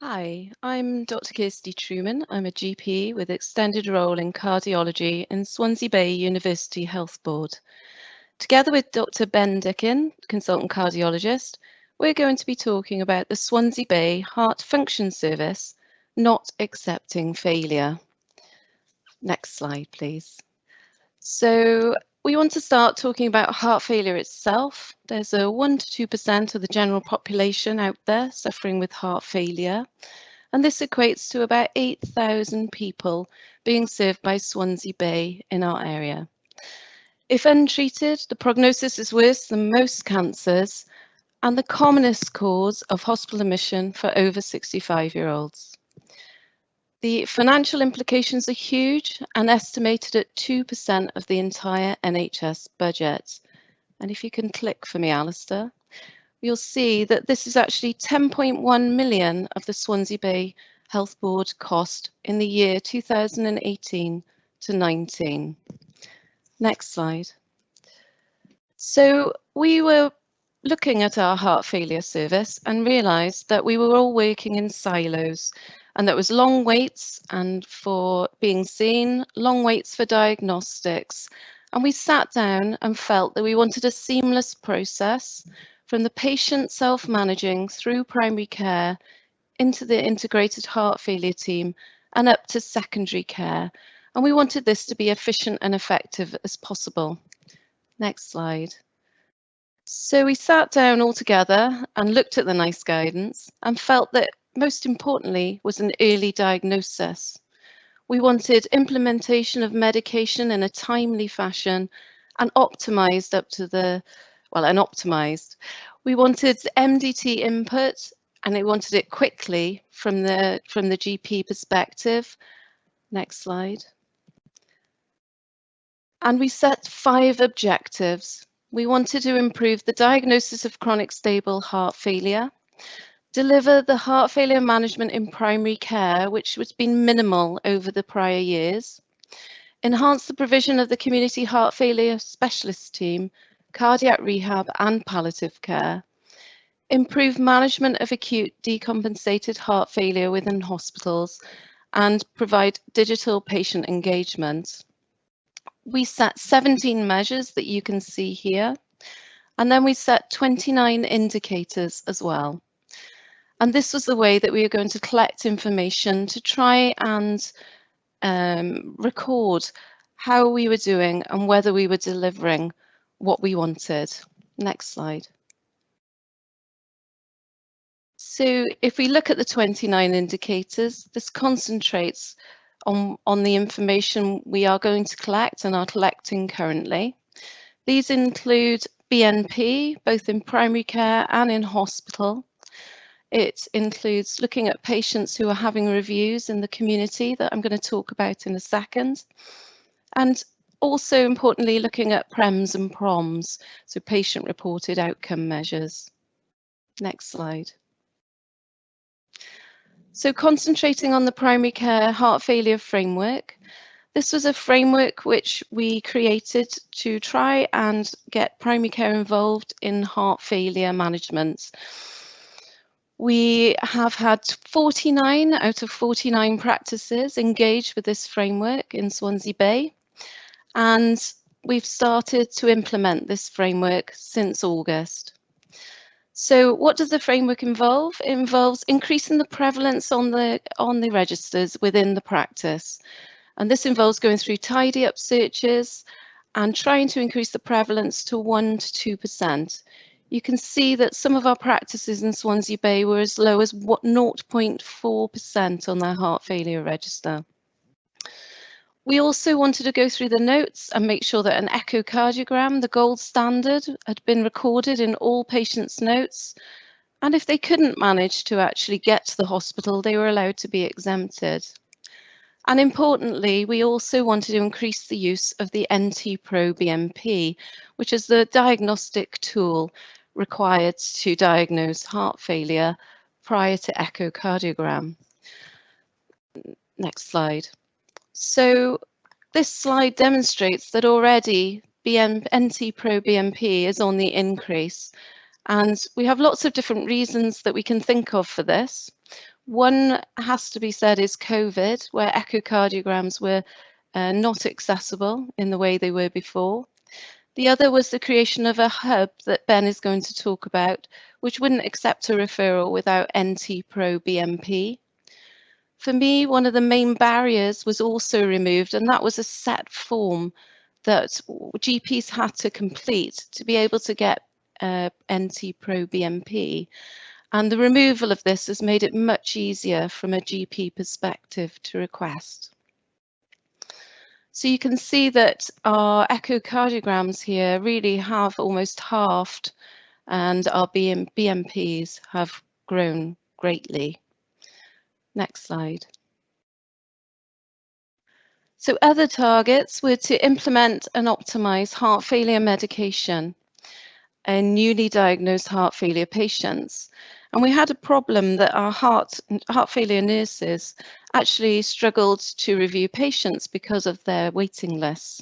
Hi, I'm Dr. Kirsty Truman. I'm a GP with extended role in cardiology in Swansea Bay University Health Board. Together with Dr. Ben Dickin, consultant cardiologist, we're going to be talking about the Swansea Bay Heart Function Service not accepting failure. Next slide, please. So we want to start talking about heart failure itself. There's a 1 to 2% of the general population out there suffering with heart failure. And this equates to about 8,000 people being served by Swansea Bay in our area. If untreated, the prognosis is worse than most cancers and the commonest cause of hospital admission for over 65-year-olds. The financial implications are huge and estimated at 2% of the entire NHS budget. And if you can click for me, Alistair, you'll see that this is actually 10.1 million of the Swansea Bay Health Board cost in the year 2018 to 19. Next slide. So we were looking at our heart failure service and realised that we were all working in silos, and there was long waits and for being seen, long waits for diagnostics. And we sat down and felt that we wanted a seamless process from the patient self-managing through primary care into the integrated heart failure team and up to secondary care. And we wanted this to be efficient and effective as possible. Next slide. So we sat down all together and looked at the NICE guidance and felt that most importantly was an early diagnosis. We wanted implementation of medication in a timely fashion and optimized up to the, optimized. We wanted MDT input and we wanted it quickly from the GP perspective. Next slide. And we set 5 objectives. We wanted to improve the diagnosis of chronic stable heart failure, deliver the heart failure management in primary care, which has been minimal over the prior years, enhance the provision of the community heart failure specialist team, cardiac rehab and palliative care, improve management of acute decompensated heart failure within hospitals, and provide digital patient engagement. We set 17 measures that you can see here, and then we set 29 indicators as well. And this was the way that we were going to collect information to try and record how we were doing and whether we were delivering what we wanted. Next slide. So if we look at the 29 indicators, this concentrates on the information we are going to collect and are collecting currently. These include BNP, both in primary care and in hospital. It includes looking at patients who are having reviews in the community that I'm going to talk about in a second. And also importantly, looking at PREMs and PROMs, so patient-reported outcome measures. Next slide. So concentrating on the primary care heart failure framework, this was a framework which we created to try and get primary care involved in heart failure management. We have had 49 out of 49 practices engaged with this framework in Swansea Bay, and we've started to implement this framework since August. So what does the framework involve? It involves increasing the prevalence on the registers within the practice. And this involves going through tidy up searches and trying to increase the prevalence to 1 to 2%. You can see that some of our practices in Swansea Bay were as low as 0.4% on their heart failure register. We also wanted to go through the notes and make sure that an echocardiogram, the gold standard, had been recorded in all patients' notes. And if they couldn't manage to actually get to the hospital, they were allowed to be exempted. And importantly, we also wanted to increase the use of the NT-proBNP, which is the diagnostic tool required to diagnose heart failure prior to echocardiogram. Next slide. So this slide demonstrates that already NT-proBNP is on the increase, and we have lots of different reasons that we can think of for this. One has to be said is COVID, where echocardiograms were not accessible in the way they were before. The other was the creation of a hub that Ben is going to talk about, which wouldn't accept a referral without NT-proBNP. For me, one of the main barriers was also removed, and that was a set form that GPs had to complete to be able to get NT-proBNP. And the removal of this has made it much easier from a GP perspective to request. So you can see that our echocardiograms here really have almost halved, and our BNPs have grown greatly. Next slide. So other targets were to implement and optimize heart failure medication in newly diagnosed heart failure patients. And we had a problem that our heart failure nurses actually struggled to review patients because of their waiting lists.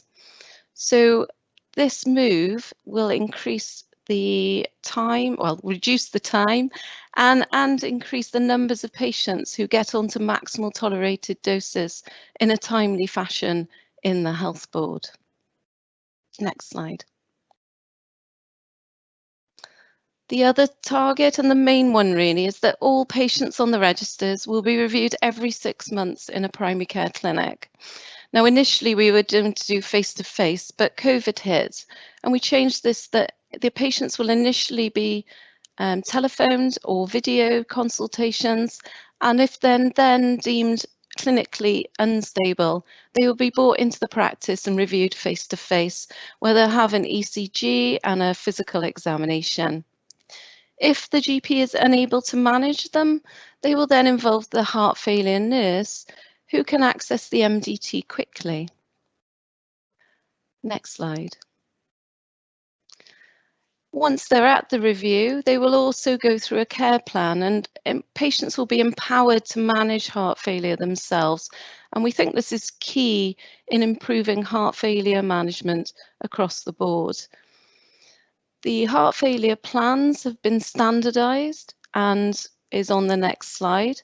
So this move will increase the time, well, reduce the time and increase the numbers of patients who get onto maximal tolerated doses in a timely fashion in the health board. Next slide. The other target, and the main one really, is that all patients on the registers will be reviewed every 6 months in a primary care clinic. Now, initially we were going to do face-to-face, but COVID hit, and we changed this that the patients will initially be telephoned or video consultations, and if then deemed clinically unstable, they will be brought into the practice and reviewed face-to-face, where they'll have an ECG and a physical examination. If the GP is unable to manage them, they will then involve the heart failure nurse, who can access the MDT quickly. Next slide. Once they're at the review, they will also go through a care plan, and patients will be empowered to manage heart failure themselves. And we think this is key in improving heart failure management across the board. The heart failure plans have been standardized and is on the next slide.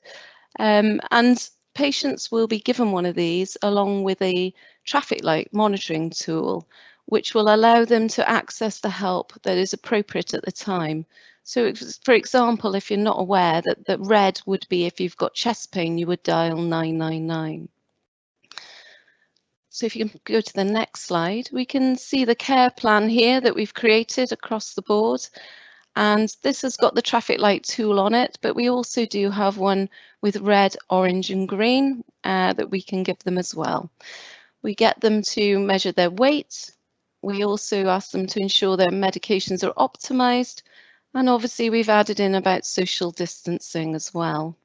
And patients will be given one of these along with a traffic light monitoring tool, which will allow them to access the help that is appropriate at the time. So, for example, if you're not aware that red would be if you've got chest pain, you would dial 999. So if you can go to the next slide, we can see the care plan here that we've created across the board. And this has got the traffic light tool on it, but we also do have one with red, orange and green that we can give them as well. We get them to measure their weight. We also ask them to ensure their medications are optimized. And obviously we've added in about social distancing as well.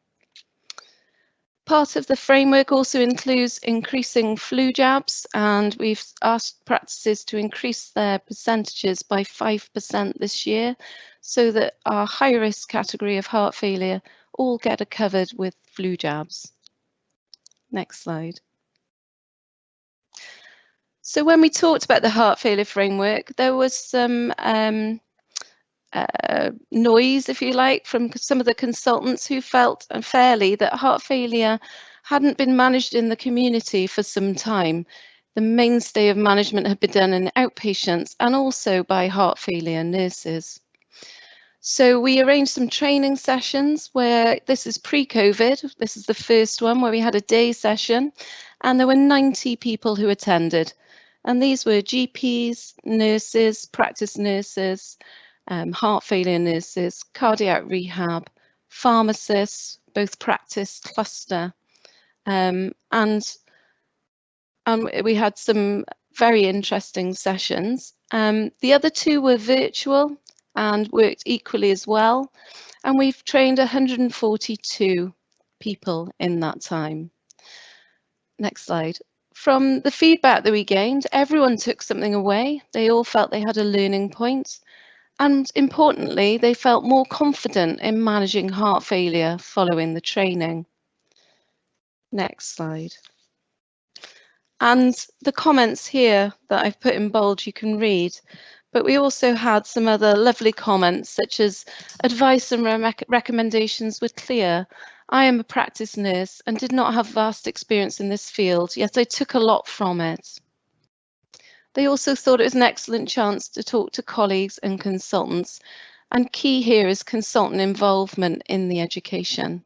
Part of the framework also includes increasing flu jabs, and we've asked practices to increase their percentages by 5% this year, so that our high-risk category of heart failure all get covered with flu jabs. Next slide. So when we talked about the heart failure framework, there was some noise, if you like, from some of the consultants who felt unfairly that heart failure hadn't been managed in the community for some time. The mainstay of management had been done in outpatients and also by heart failure nurses. So we arranged some training sessions where this is pre-COVID. This is the first one where we had a day session, and there were 90 people who attended. And these were GPs, nurses, practice nurses, heart failure nurses, cardiac rehab, pharmacists, both practice cluster, and we had some very interesting sessions. The other two were virtual and worked equally as well, and we've trained 142 people in that time. Next slide. From the feedback that we gained, everyone took something away. They all felt they had a learning point. And importantly, they felt more confident in managing heart failure following the training. Next slide. And the comments here that I've put in bold, you can read. But we also had some other lovely comments, such as advice and recommendations were clear, I am a practice nurse and did not have vast experience in this field, yet I took a lot from it. They also thought it was an excellent chance to talk to colleagues and consultants, and key here is consultant involvement in the education.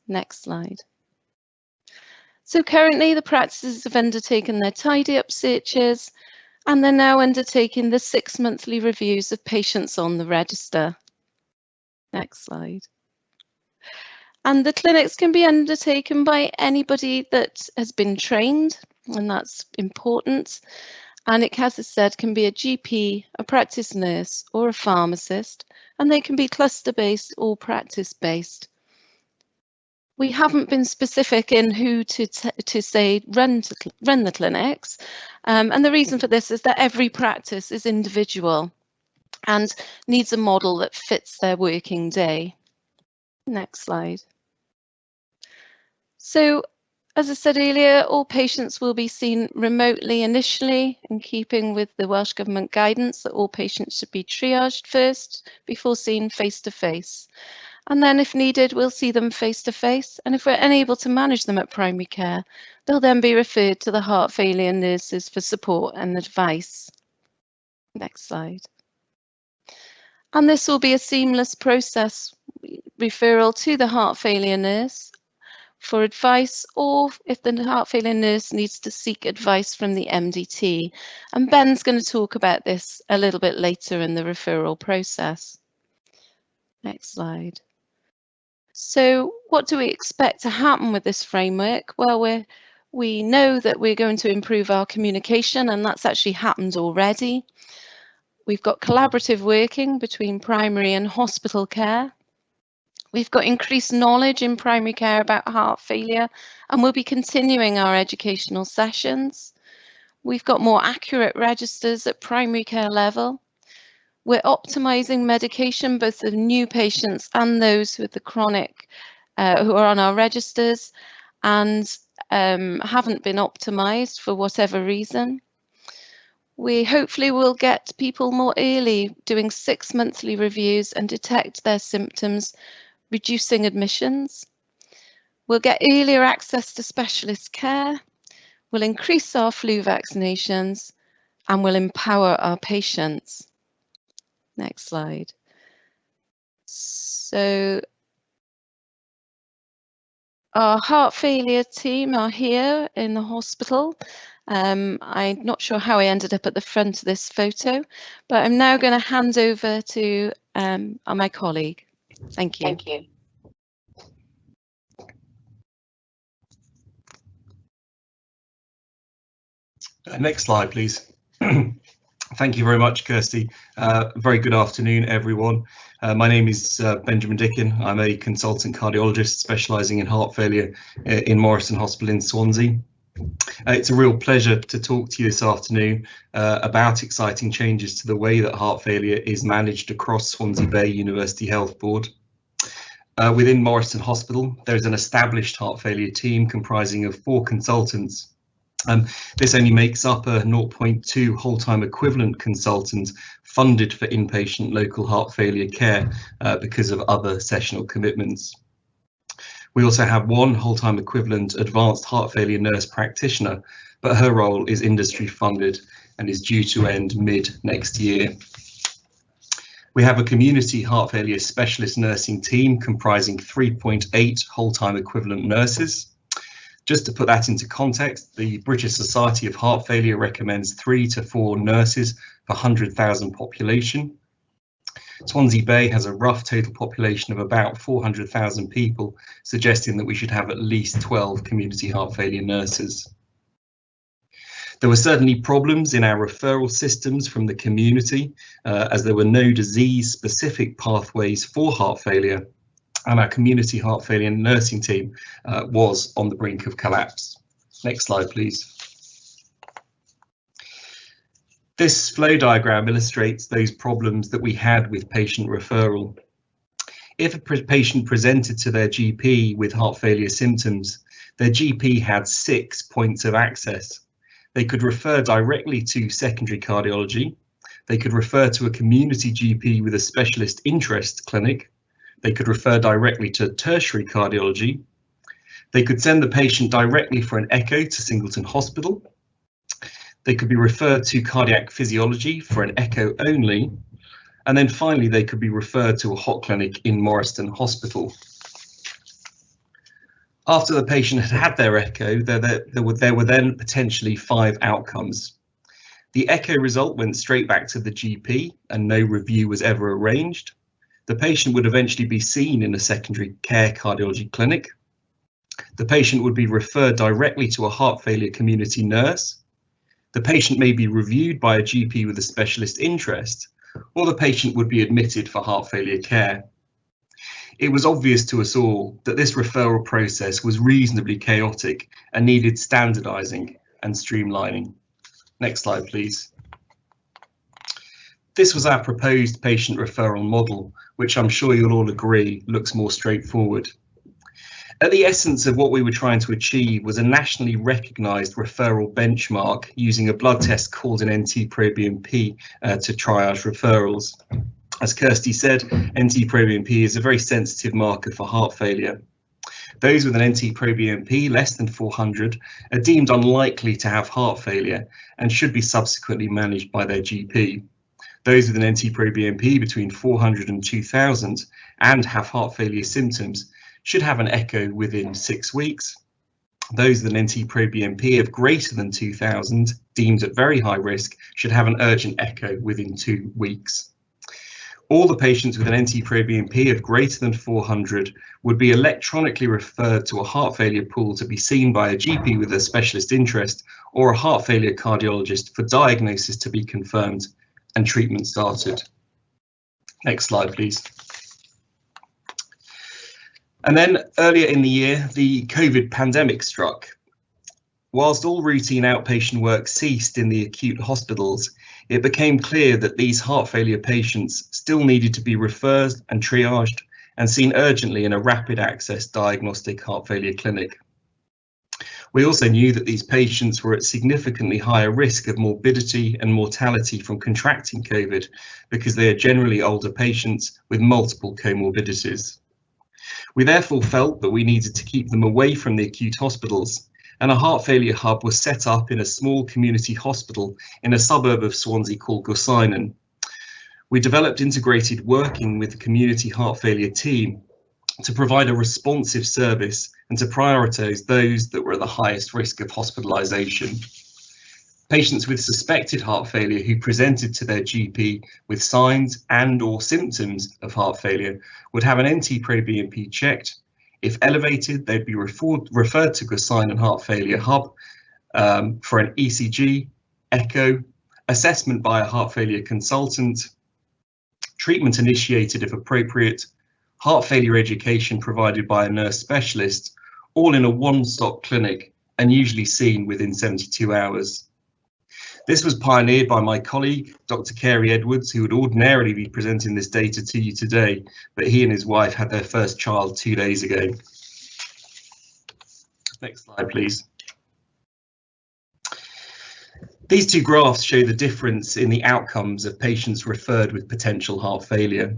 Next slide. So currently the practices have undertaken their tidy up searches, and they're now undertaking the 6 monthly reviews of patients on the register. Next slide. And the clinics can be undertaken by anybody that has been trained, and that's important. And it, as I said, can be a GP, a practice nurse, or a pharmacist, and they can be cluster-based or practice-based. We haven't been specific in who to say run the clinics, and the reason for this is that every practice is individual and needs a model that fits their working day. Next slide. So, as I said earlier, all patients will be seen remotely initially, in keeping with the Welsh Government guidance that all patients should be triaged first before seen face-to-face. And then if needed, we'll see them face-to-face. And if we're unable to manage them at primary care, they'll then be referred to the heart failure nurses for support and advice. Next slide. And this will be a seamless process, referral to the heart failure nurse for advice, or if the heart failure nurse needs to seek advice from the MDT. And Ben's going to talk about this a little bit later in the referral process. Next slide. So what do we expect to happen with this framework? Well, we know that we're going to improve our communication, and that's actually happened already. We've got collaborative working between primary and hospital care. We've got increased knowledge in primary care about heart failure, and we'll be continuing our educational sessions. We've got more accurate registers at primary care level. We're optimizing medication, both the new patients and those with the chronic who are on our registers and haven't been optimized for whatever reason. We hopefully will get people more early doing 6 monthly reviews and detect their symptoms, reducing admissions. We'll get earlier access to specialist care. We'll increase our flu vaccinations and we'll empower our patients. Next slide. So our heart failure team are here in the hospital. I'm not sure how I ended up at the front of this photo, but I'm now going to hand over to my colleague. Thank you. Thank you. Next slide, please. Thank you very much, Kirsty. Very good afternoon, everyone. My name is Benjamin Dickin. I'm a consultant cardiologist specialising in heart failure in Morrison Hospital in Swansea. It's a real pleasure to talk to you this afternoon about exciting changes to the way that heart failure is managed across Swansea Bay University Health Board. Within Morrison Hospital, there is an established heart failure team comprising of 4 consultants. This only makes up a 0.2 whole-time equivalent consultant funded for inpatient local heart failure care because of other sessional commitments. We also have 1 whole-time equivalent advanced heart failure nurse practitioner, but her role is industry funded and is due to end mid next year. We have a community heart failure specialist nursing team comprising 3.8 whole-time equivalent nurses. Just to put that into context, the British Society of Heart Failure recommends 3 to 4 nurses per 100,000 population. Swansea Bay has a rough total population of about 400,000 people, suggesting that we should have at least 12 community heart failure nurses. There were certainly problems in our referral systems from the community, as there were no disease-specific pathways for heart failure, and our community heart failure nursing team was on the brink of collapse. Next slide, please. This flow diagram illustrates those problems that we had with patient referral. If a patient presented to their GP with heart failure symptoms, their GP had 6 points of access. They could refer directly to secondary cardiology. They could refer to a community GP with a specialist interest clinic, They could refer directly to tertiary cardiology. They could send the patient directly for an echo to Singleton Hospital. They could be referred to cardiac physiology for an echo only. And then finally, they could be referred to a hot clinic in Morriston Hospital. After the patient had had their echo, there were then potentially 5 outcomes. The echo result went straight back to the GP and no review was ever arranged. The patient would eventually be seen in a secondary care cardiology clinic. The patient would be referred directly to a heart failure community nurse. The patient may be reviewed by a GP with a specialist interest, or the patient would be admitted for heart failure care. It was obvious to us all that this referral process was reasonably chaotic and needed standardizing and streamlining. Next slide, please. This was our proposed patient referral model, which I'm sure you'll all agree looks more straightforward. At the essence of what we were trying to achieve was a nationally recognised referral benchmark using a blood test called an NT-proBNP to triage referrals. As Kirsty said, NT-proBNP is a very sensitive marker for heart failure. Those with an NT-proBNP less than 400 are deemed unlikely to have heart failure and should be subsequently managed by their GP. Those with an NT-proBNP between 400 and 2000 and have heart failure symptoms should have an echo within 6 weeks. Those with an NT-proBNP of greater than 2000, deemed at very high risk, should have an urgent echo within 2 weeks. All the patients with an NT-proBNP of greater than 400 would be electronically referred to a heart failure pool to be seen by a GP with a specialist interest or a heart failure cardiologist for diagnosis to be confirmed and treatment started. Next slide, please. And then earlier in the year, the COVID pandemic struck. Whilst all routine outpatient work ceased in the acute hospitals, it became clear that these heart failure patients still needed to be referred and triaged and seen urgently in a rapid access diagnostic heart failure clinic. We also knew that these patients were at significantly higher risk of morbidity and mortality from contracting COVID because they are generally older patients with multiple comorbidities. We therefore felt that we needed to keep them away from the acute hospitals, and a heart failure hub was set up in a small community hospital in a suburb of Swansea called Gorsinen. We developed integrated working with the community heart failure team to provide a responsive service and to prioritise those that were at the highest risk of hospitalisation. Patients with suspected heart failure who presented to their GP with signs and/or symptoms of heart failure would have an NT-proBNP checked. If elevated, they'd be referred to Gorsinen Heart Failure Hub for an ECG, echo, assessment by a heart failure consultant, treatment initiated if appropriate, heart failure education provided by a nurse specialist, all in a one-stop clinic and usually seen within 72 hours. This was pioneered by my colleague, Dr. Carey Edwards, who would ordinarily be presenting this data to you today, but he and his wife had their first child 2 days ago. Next slide, please. These two graphs show the difference in the outcomes of patients referred with potential heart failure.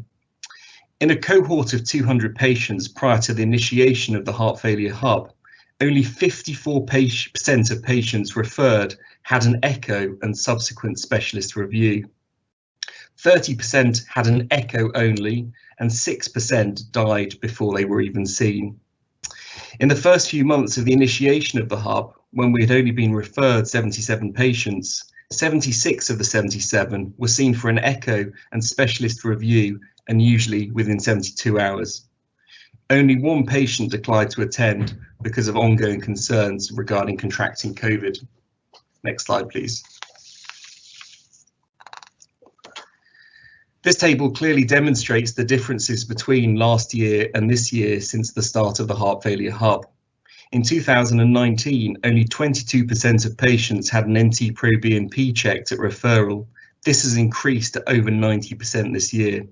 In a cohort of 200 patients prior to the initiation of the heart failure hub, only 54% of patients referred had an echo and subsequent specialist review. 30% had an echo only, and 6% died before they were even seen. In the first few months of the initiation of the hub, when we had only been referred 77 patients, 76 of the 77 were seen for an echo and specialist review, and usually within 72 hours. Only one patient declined to attend because of ongoing concerns regarding contracting COVID. Next slide, please. This table clearly demonstrates the differences between last year and this year since the start of the Heart Failure Hub. In 2019, only 22% of patients had an NT-proBNP checked at referral. This has increased to over 90% this year.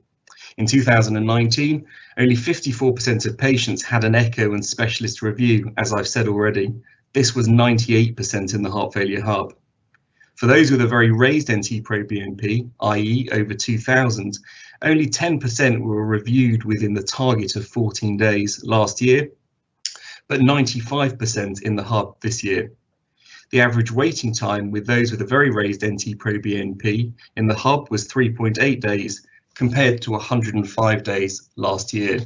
In 2019, only 54% of patients had an echo and specialist review, as I've said already. This was 98% in the Heart Failure Hub. For those with a very raised NT-proBNP, i.e. over 2000, Only 10% were reviewed within the target of 14 days last year, but 95% in the hub this year. The average waiting time with those with a very raised NT-proBNP in the hub was 3.8 days compared to 105 days last year.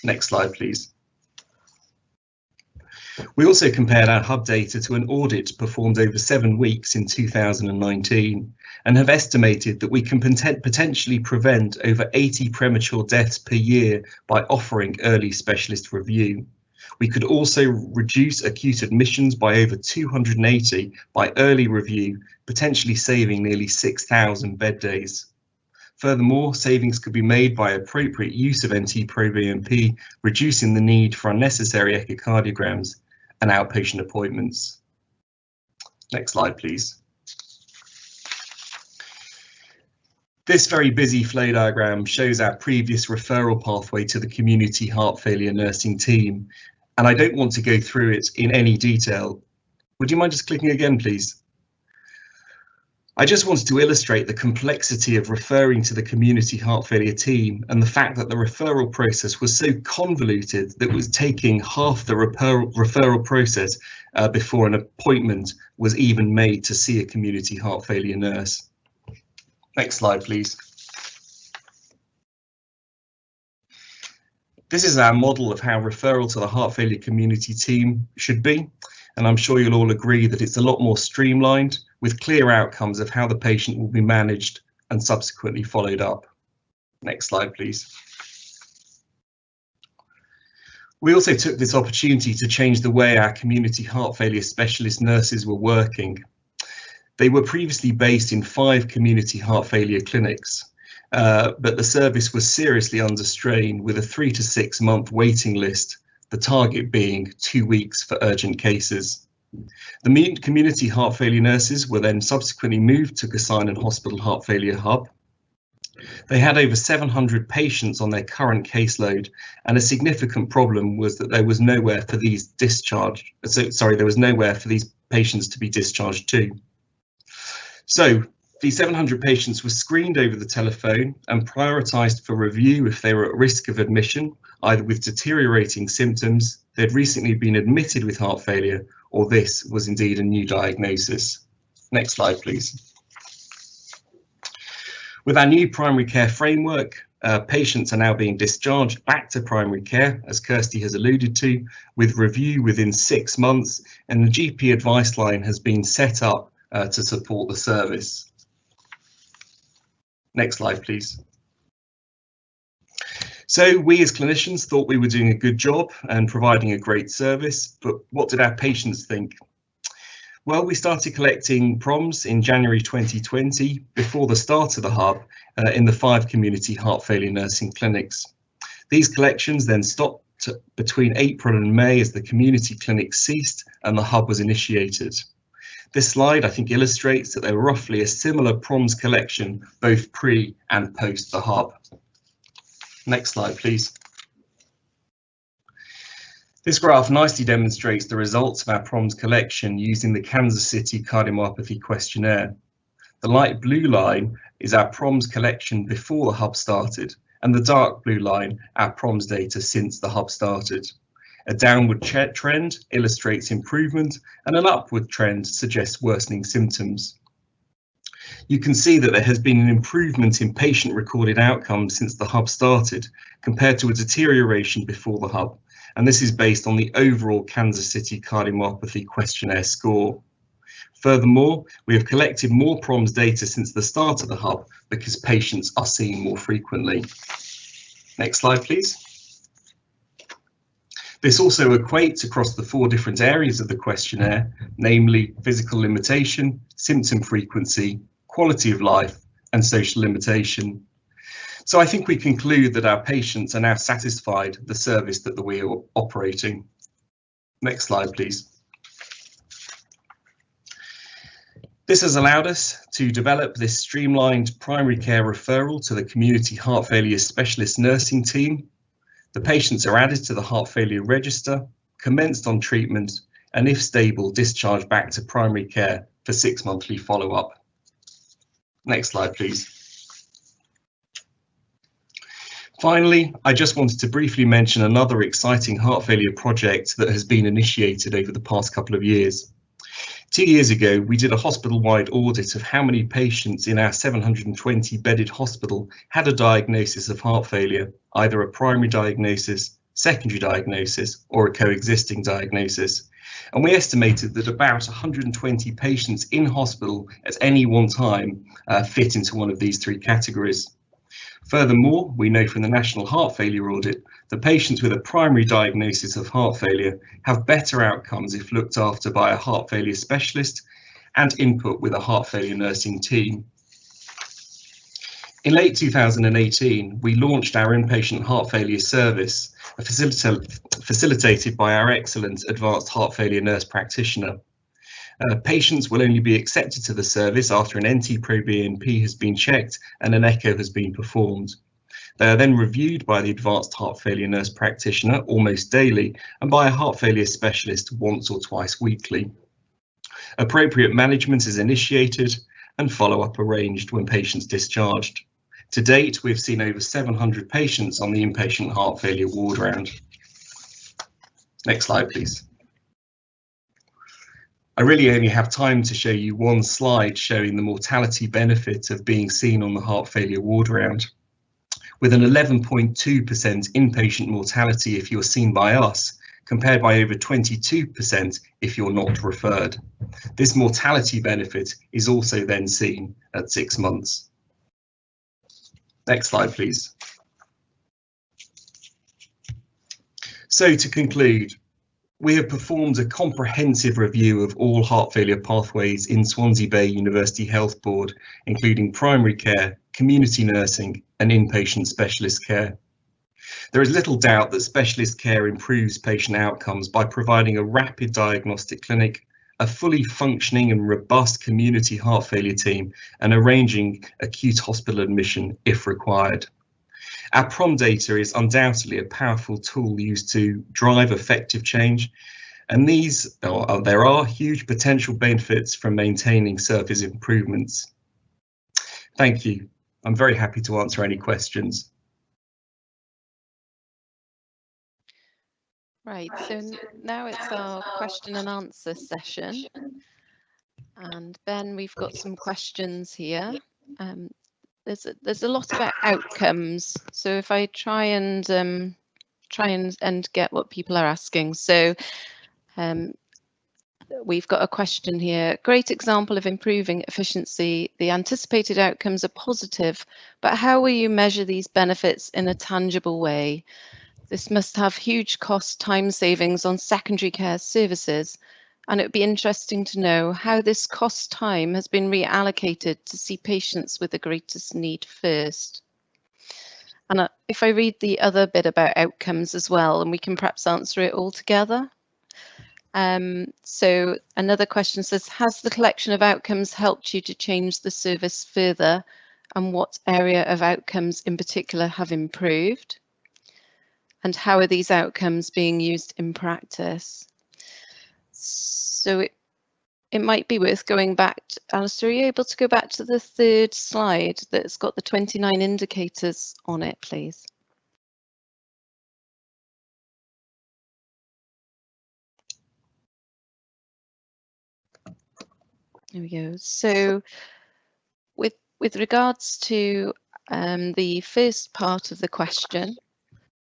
Next slide, please. We also compared our hub data to an audit performed over 7 weeks in 2019 and have estimated that we can potentially prevent over 80 premature deaths per year by offering early specialist review. We could also reduce acute admissions by over 280 by early review, potentially saving nearly 6,000 bed days. Furthermore, savings could be made by appropriate use of NT-proBNP, reducing the need for unnecessary echocardiograms and outpatient appointments. Next slide, please. This very busy flow diagram shows our previous referral pathway to the community heart failure nursing team, and I don't want to go through it in any detail. Would you mind just clicking again, please? I just wanted to illustrate the complexity of referring to the community heart failure team and the fact that the referral process was so convoluted that it was taking half the referral process before an appointment was even made to see a community heart failure nurse. Next slide, please. This is our model of how referral to the heart failure community team should be, and I'm sure you'll all agree that it's a lot more streamlined, with clear outcomes of how the patient will be managed and subsequently followed up. Next slide, please. We also took this opportunity to change the way our community heart failure specialist nurses were working. They were previously based in 5 community heart failure clinics, but the service was seriously under strain with a 3 to 6 month waiting list, the target being 2 weeks for urgent cases. The community heart failure nurses were then subsequently moved to Guysanen Hospital Heart Failure Hub. They had over 700 patients on their current caseload, and a significant problem was that there was nowhere for these patients to be discharged to. So these 700 patients were screened over the telephone and prioritised for review if they were at risk of admission, either with deteriorating symptoms, they'd recently been admitted with heart failure, or this was indeed a new diagnosis. Next slide, please. With our new primary care framework, patients are now being discharged back to primary care, as Kirsty has alluded to, with review within 6 months, and the GP advice line has been set up to support the service. Next slide, please. So we as clinicians thought we were doing a good job and providing a great service, but what did our patients think? Well, we started collecting PROMs in January 2020 before the start of the hub in the 5 community heart failure nursing clinics. These collections then stopped between April and May as the community clinics ceased and the hub was initiated. This slide, I think, illustrates that there were roughly a similar PROMs collection both pre and post the hub. Next slide, please. This graph nicely demonstrates the results of our PROMs collection using the Kansas City Cardiomyopathy Questionnaire. The light blue line is our PROMs collection before the hub started, and the dark blue line our PROMs data since the hub started. A downward trend illustrates improvement, and an upward trend suggests worsening symptoms. You can see that there has been an improvement in patient-recorded outcomes since the hub started, compared to a deterioration before the hub, and this is based on the overall Kansas City Cardiomyopathy Questionnaire score. Furthermore, we have collected more PROMs data since the start of the hub because patients are seen more frequently. Next slide, please. This also equates across the 4 different areas of the questionnaire, namely physical limitation, symptom frequency, quality of life, and social limitation. So I think we conclude that our patients are now satisfied with the service that we are operating. Next slide, please. This has allowed us to develop this streamlined primary care referral to the community heart failure specialist nursing team. The patients are added to the heart failure register, commenced on treatment, and if stable, discharged back to primary care for 6 monthly follow-up. Next slide, please. Finally, I just wanted to briefly mention another exciting heart failure project that has been initiated over the past couple of years. 2 years ago, we did a hospital-wide audit of how many patients in our 720-bedded hospital had a diagnosis of heart failure, either a primary diagnosis, secondary diagnosis, or a coexisting diagnosis. And we estimated that about 120 patients in hospital at any one time fit into one of these three categories. Furthermore, we know from the National Heart Failure Audit that patients with a primary diagnosis of heart failure have better outcomes if looked after by a heart failure specialist and input with a heart failure nursing team. In late 2018, we launched our inpatient heart failure service, facilitated by our excellent advanced heart failure nurse practitioner. Patients will only be accepted to the service after an NT-proBNP has been checked and an echo has been performed. They are then reviewed by the advanced heart failure nurse practitioner almost daily and by a heart failure specialist once or twice weekly. Appropriate management is initiated and follow-up arranged when patients discharged. To date, we've seen over 700 patients on the inpatient heart failure ward round. Next slide, please. I really only have time to show you one slide showing the mortality benefit of being seen on the heart failure ward round. With an 11.2% inpatient mortality if you're seen by us, compared by over 22% if you're not referred. This mortality benefit is also then seen at 6 months. Next slide, please. So to conclude, we have performed a comprehensive review of all heart failure pathways in Swansea Bay University Health Board, including primary care, community nursing, and inpatient specialist care. There is little doubt that specialist care improves patient outcomes by providing a rapid diagnostic clinic, a fully functioning and robust community heart failure team, and arranging acute hospital admission if required. Our PROM data is undoubtedly a powerful tool used to drive effective change, and there are huge potential benefits from maintaining service improvements. Thank you. I'm very happy to answer any questions. Right, so now it's our question and answer session. And Ben, we've got some questions here. There's a lot about outcomes. So if I try and get what people are asking. So we've got a question here. Great example of improving efficiency. The anticipated outcomes are positive, but how will you measure these benefits in a tangible way? This must have huge cost time savings on secondary care services. And it would be interesting to know how this cost time has been reallocated to see patients with the greatest need first. And if I read the other bit about outcomes as well, and we can perhaps answer it all together. So another question says, has the collection of outcomes helped you to change the service further? And what area of outcomes in particular have improved? And how are these outcomes being used in practice? So it might be worth going back. Alistair, are you able to go back to the third slide that's got the 29 indicators on it, please? There we go. So with regards to the first part of the question,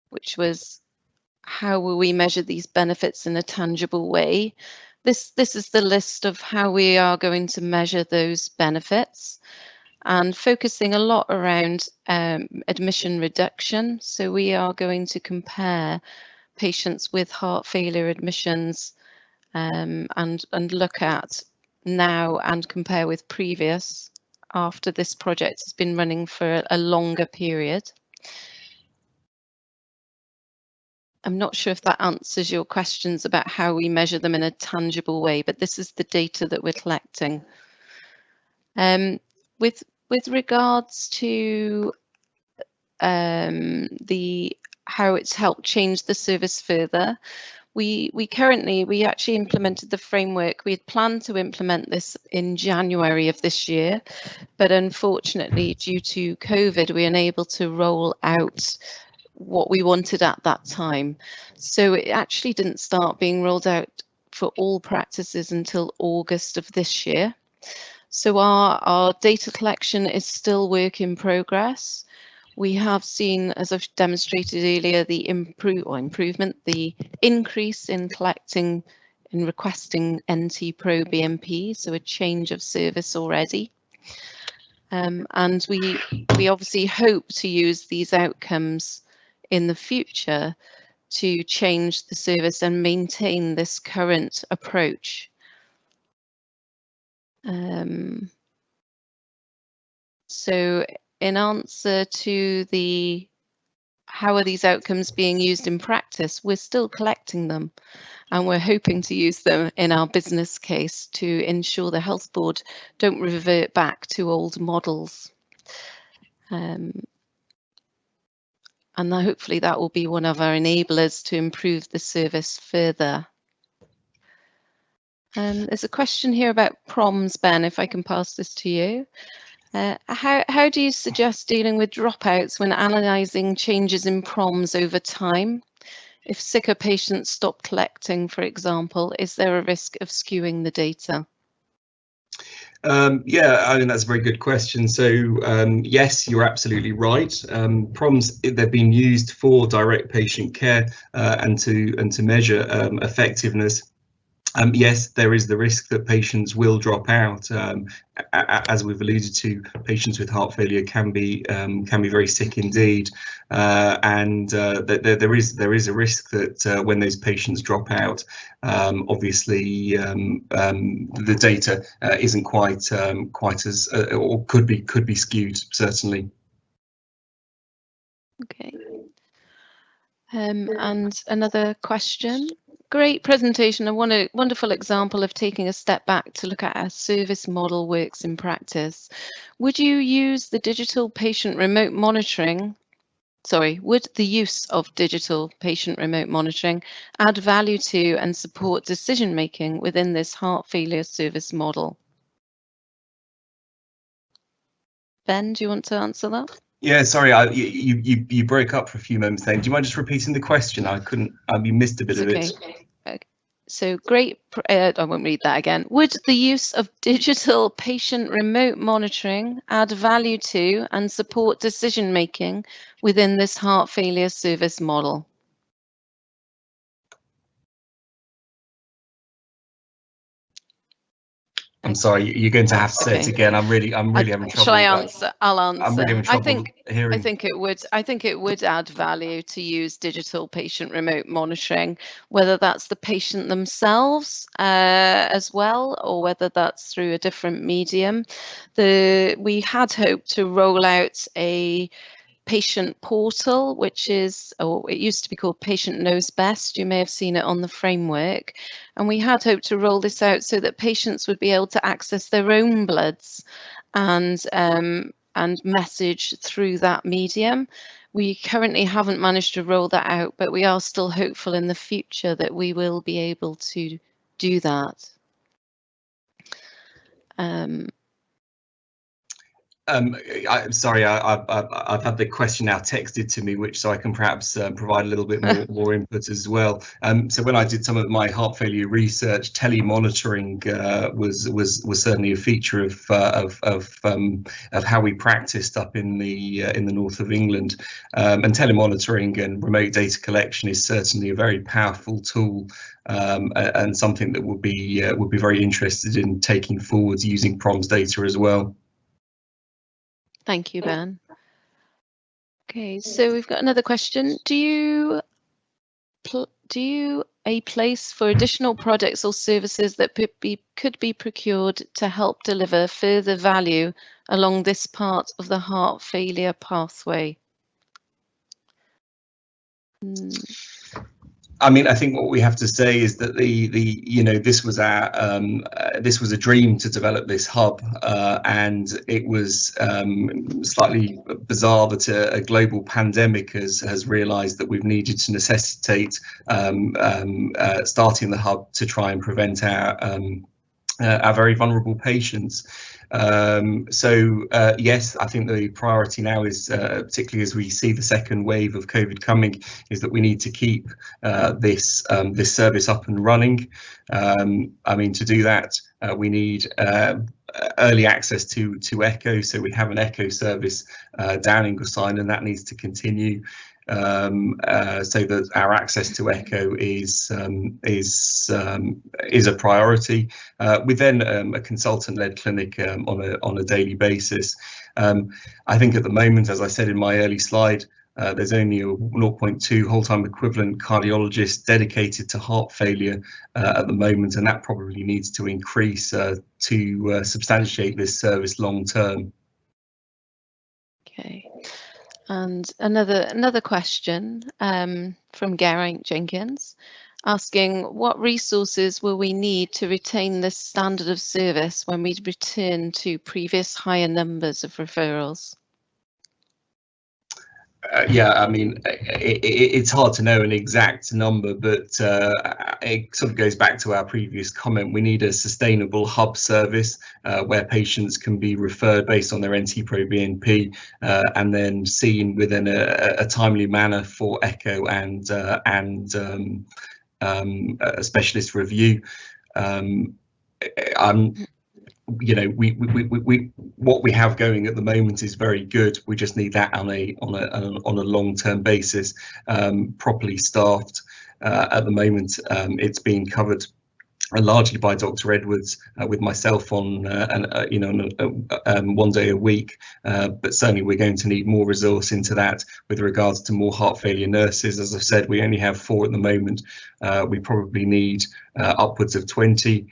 which was how will we measure these benefits in a tangible way? This is the list of how we are going to measure those benefits, and focusing a lot around admission reduction. So we are going to compare patients with heart failure admissions and look at now and compare with previous after this project has been running for a longer period. I'm not sure if that answers your questions about how we measure them in a tangible way, but this is the data that we're collecting. With regards to how it's helped change the service further, We actually implemented the framework. We had planned to implement this in January of this year, but unfortunately, due to COVID, we were unable to roll out what we wanted at that time. So it actually didn't start being rolled out for all practices until August of this year. So our data collection is still work in progress. We have seen, as I've demonstrated earlier, the improvement, the increase in collecting and requesting NT-proBNP, so a change of service already. And we obviously hope to use these outcomes in the future to change the service and maintain this current approach. So in answer to the how are these outcomes being used in practice, we're still collecting them, and we're hoping to use them in our business case to ensure the health board don't revert back to old models. And hopefully that will be one of our enablers to improve the service further. There's a question here about PROMs, Ben, if I can pass this to you. How do you suggest dealing with dropouts when analysing changes in PROMs over time? If sicker patients stop collecting, for example, is there a risk of skewing the data? Yeah, I mean, that's a very good question. So yes, you're absolutely right. PROMs, they've been used for direct patient care and to measure effectiveness. Yes, there is the risk that patients will drop out. As we've alluded to, patients with heart failure can be very sick indeed, and there is a risk that when those patients drop out, obviously the data isn't quite as or could be skewed, certainly. Okay. And another question. Great presentation, a wonderful example of taking a step back to look at how service model works in practice. Would you use the digital patient remote monitoring? Sorry, would the use of digital patient remote monitoring add value to and support decision making within this heart failure service model? Ben, do you want to answer that? Yeah, sorry, you broke up for a few moments then. Do you mind just repeating the question? You missed a bit of it. Okay. So great, I won't read that again. Would the use of digital patient remote monitoring add value to and support decision making within this heart failure service model? I'm sorry, you're going to have to say it again. I'm really having trouble. Shall I answer? I'll answer. I'm really having trouble hearing. I think it would add value to use digital patient remote monitoring, whether that's the patient themselves as well, or whether that's through a different medium. We had hoped to roll out a patient portal, which is, or it used to be called Patient Knows Best. You may have seen it on the framework. And we had hoped to roll this out so that patients would be able to access their own bloods and message through that medium. We currently haven't managed to roll that out, but we are still hopeful in the future that we will be able to do that. I'm sorry, I've had the question now texted to me, so I can perhaps provide a little bit more input as well. So when I did some of my heart failure research, telemonitoring was certainly a feature of how we practiced up in the north of England. And telemonitoring and remote data collection is certainly a very powerful tool. And something that would be very interested in taking forwards using PROMs data as well. Thank you, Ben. Okay, so we've got another question. Do you a place for additional products or services that could be procured to help deliver further value along this part of the heart failure pathway? I mean, I think what we have to say is that this was this was a dream to develop this hub, and it was slightly bizarre that a global pandemic has realised that we've needed to necessitate starting the hub to try and prevent our very vulnerable patients. Yes, I think the priority now is, particularly as we see the second wave of COVID coming, is that we need to keep this service up and running. I mean, to do that, we need early access to Echo, so we have an Echo service down in Gosine, and that needs to continue. So that our access to Echo is a priority. With then a consultant-led clinic on a daily basis. I think at the moment, as I said in my early slide, there's only a 0.2 whole-time equivalent cardiologist dedicated to heart failure at the moment, and that probably needs to increase to substantiate this service long term. Okay. And another question from Geraint Jenkins, asking what resources will we need to retain this standard of service when we return to previous higher numbers of referrals? Yeah, I mean, it's hard to know an exact number, but it sort of goes back to our previous comment. We need a sustainable hub service where patients can be referred based on their NT-proBNP and then seen within a timely manner for echo and a specialist review. You know, what we have going at the moment is very good. We just need that on a long-term basis, properly staffed. At the moment, it's being covered largely by Dr. Edwards, with myself on one day a week, but certainly we're going to need more resource into that with regards to more heart failure nurses. As I've said, we only have 4 at the moment. We probably need upwards of 20.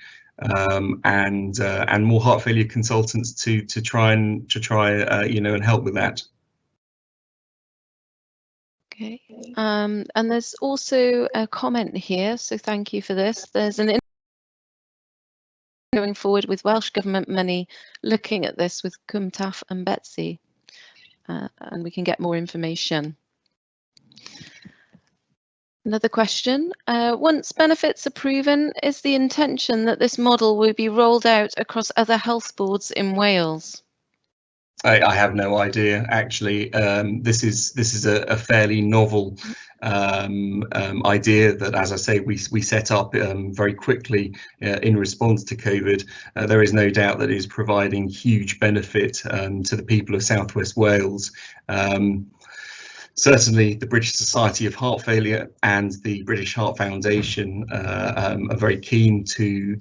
And more heart failure consultants to try and help with that. Okay, and there's also a comment here, so thank you for this. There's an going forward with Welsh Government money looking at this with Cwmtaf and Betsy, and we can get more information. Another question, once benefits are proven, is the intention that this model will be rolled out across other health boards in Wales? I have no idea, actually. This is a fairly novel idea that, as I say, we set up very quickly in response to COVID. There is no doubt that it is providing huge benefit to the people of South West Wales. Certainly, the British Society of Heart Failure and the British Heart Foundation are very keen to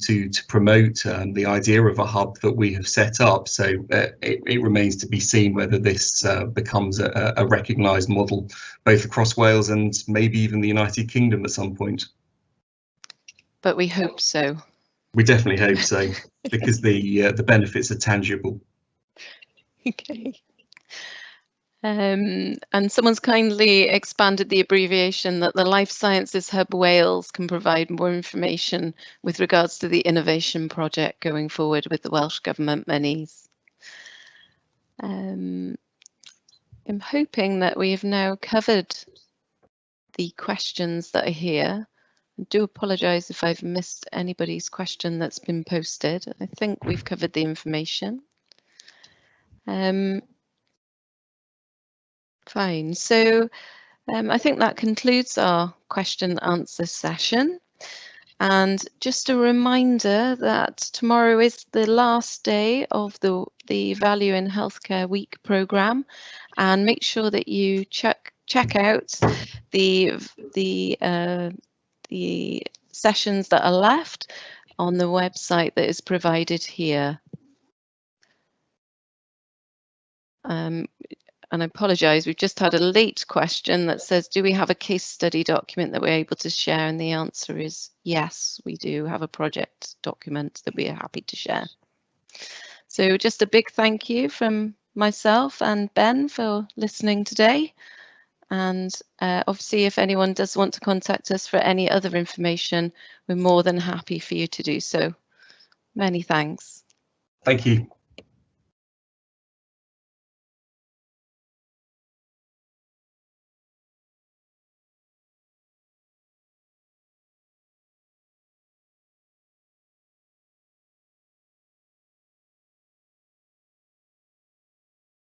promote the idea of a hub that we have set up. So it remains to be seen whether this becomes a recognised model, both across Wales and maybe even the United Kingdom at some point. But we hope so. We definitely hope so, because the benefits are tangible. Okay. And someone's kindly expanded the abbreviation that the Life Sciences Hub Wales can provide more information with regards to the innovation project going forward with the Welsh Government monies. I'm hoping that we have now covered the questions that are here. I do apologise if I've missed anybody's question that's been posted. I think we've covered the information. Fine, so I think that concludes our question and answer session. And just a reminder that tomorrow is the last day of the Value in Healthcare Week programme, and make sure that you check out the sessions that are left on the website that is provided here. And I apologise, we've just had a late question that says, do we have a case study document that we're able to share? And the answer is yes, we do have a project document that we are happy to share. So just a big thank you from myself and Ben for listening today. And obviously, if anyone does want to contact us for any other information, we're more than happy for you to do so. Many thanks. Thank you.